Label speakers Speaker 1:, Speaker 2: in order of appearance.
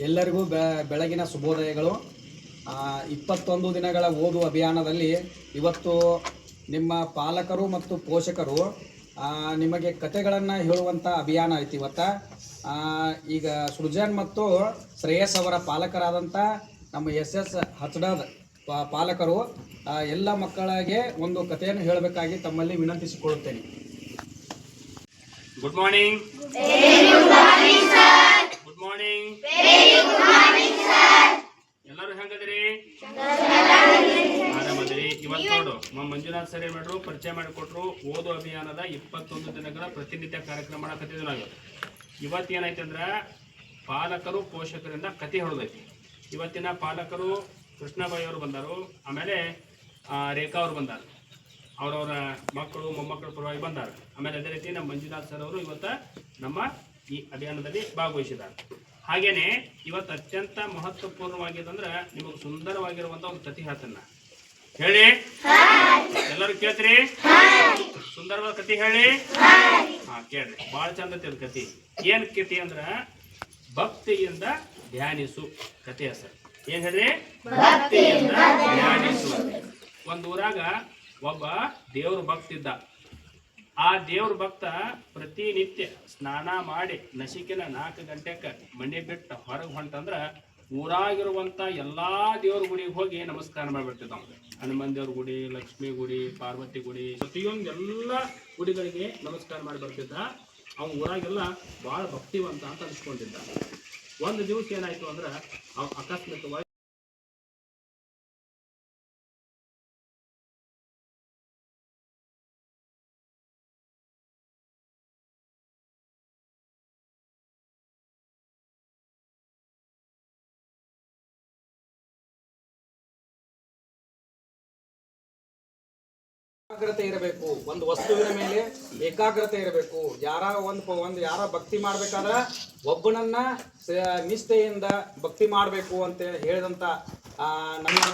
Speaker 1: ಎಲ್ಲರಿಗೂ ಬೆಳಗಿನ ಶುಭೋದಯಗಳು. 21 ದಿನಗಳ ಓದು ಅಭಿಯಾನದಲ್ಲಿ ಇವತ್ತು ನಿಮ್ಮ ಪಾಲಕರು ಮತ್ತು ಪೋಷಕರು ನಿಮಗೆ ಕಥೆಗಳನ್ನು ಹೇಳುವಂಥ ಅಭಿಯಾನ ಐತಿ. ಈಗ ಸೃಜನ್ ಮತ್ತು ಶ್ರೇಯಸ್ ಅವರ ಪಾಲಕರಾದಂಥ ನಮ್ಮ SS ಹಚಡದ ಪಾಲಕರು ಎಲ್ಲ ಮಕ್ಕಳಿಗೆ ಒಂದು ಕಥೆಯನ್ನು ಹೇಳಬೇಕಾಗಿ ತಮ್ಮಲ್ಲಿ ವಿನಂತಿಸಿಕೊಳ್ಳುತ್ತೇನೆ.
Speaker 2: Good morning. Good morning. ಎಲ್ಲರೂ ಹೆಂಗದ್ರಿ? ಆರಾಮದ್ರಿ? ಇವತ್ತು ನೋಡು ಮಂಜುನಾಥ್ ಸರ್ ಏನ್ ಮಾಡ್ರು, ಪರಿಚಯ ಮಾಡಿಕೊಟ್ರು. ಓದು ಅಭಿಯಾನದ 21 ದಿನಗಳ ಪ್ರತಿನಿತ್ಯ ಕಾರ್ಯಕ್ರಮ ಮಾಡಕತ್ತಿದ್ವಿ ನಾವು. ಇವತ್ತು ಏನೈತೆ ಅಂದ್ರೆ ಪಾಲಕರು ಪೋಷಕರಿಂದ ಕತೆ ಹೇಳೋದೈತಿ. ಇವತ್ತಿನ ಪಾಲಕರು ಕೃಷ್ಣಬಾಯಿ ಅವರು ಬಂದರು, ಆಮೇಲೆ ರೇಖಾ ಅವರು ಬಂದಾರ, ಅವರವರ ಮಕ್ಕಳು ಮೊಮ್ಮಕ್ಕಳ ಪರವಾಗಿ ಬಂದಾರ. ಆಮೇಲೆ ಅದೇ ರೀತಿ ನಮ್ಮ ಮಂಜುನಾಥ್ ಸರ್ ಅವರು ಇವತ್ತು ನಮ್ಮ ಈ ಅಭಿಯಾನದಲ್ಲಿ ಭಾಗವಹಿಸಿದ್ದಾರೆ. ಹಾಗೇನೆ ಇವತ್ತು ಅತ್ಯಂತ ಮಹತ್ವಪೂರ್ಣವಾಗಿದಂದ್ರೆ ನಿಮಗೆ ಸುಂದರವಾಗಿರುವಂಥ ಒಂದು ಕಥೆ ಹೇಳ್ತೇನೆ. ಹೇಳಿ, ಎಲ್ಲರೂ ಕೇಳ್ತೀರಿ? ಸುಂದರವಾದ ಕಥೆ ಹೇಳಿ. ಕೇಳ್ರಿ, ಭಾಳ ಚಂದ ಐತಿ ಕಥೆ. ಏನ್ ಕಥೆ ಅಂದ್ರ ಭಕ್ತಿಯಿಂದ ಧ್ಯಾನಿಸು ಕಥೆ ಹೆಸರು. ಏನ್ ಹೇಳ್ರಿ? ಭಕ್ತಿಯಿಂದ ಧ್ಯಾನಿಸು. ಒಂದು ಊರಾಗ ಒಬ್ಬ ದೇವ್ರ ಭಕ್ತ ಇದ್ದ. ಆ ದೇವ್ರ ಭಕ್ತ ಪ್ರತಿನಿತ್ಯ ಸ್ನಾನ ಮಾಡಿ ನಸಿಕಿನ 4 ಗಂಟೆಗೆ ಮನೆ ಬಿಟ್ಟು ಹೊರಗೆ ಹೊಂಟಂದ್ರ ಊರಾಗಿರುವಂಥ ಎಲ್ಲಾ ದೇವ್ರ ಗುಡಿಗೆ ಹೋಗಿ ನಮಸ್ಕಾರ ಮಾಡಿಬಿಡ್ತಿದ್ದ. ಹನುಮನ್ ದೇವ್ರ ಗುಡಿ, ಲಕ್ಷ್ಮೀ ಗುಡಿ, ಪಾರ್ವತಿ ಗುಡಿ, ಪ್ರತಿಯೊಂದು ಎಲ್ಲ ಗುಡಿಗಳಿಗೆ ನಮಸ್ಕಾರ ಮಾಡಿ ಬರ್ತಿದ್ದ. ಅವ್ನ ಊರಾಗೆಲ್ಲ ಭಾಳ ಭಕ್ತಿವಂತ ಅಂತ ಅನ್ಸ್ಕೊಂಡಿದ್ದ. ಒಂದು ದಿವಸ ಏನಾಯ್ತು ಅಂದ್ರೆ ಅಕಸ್ಮಾತ್ವಾಗಿ
Speaker 1: ಏಕಾಗ್ರತೆ ಇರಬೇಕು. ಒಂದು ವಸ್ತುವಿನ ಮೇಲೆ ಏಕಾಗ್ರತೆ ಇರಬೇಕು. ಯಾರ ಭಕ್ತಿ ಮಾಡ್ಬೇಕಾದ್ರೆ ಒಬ್ಬನನ್ನ ನಿಷ್ಠೆಯಿಂದ ಭಕ್ತಿ ಮಾಡಬೇಕು ಅಂತ ಹೇಳಿದಂತ ನಮಗೆ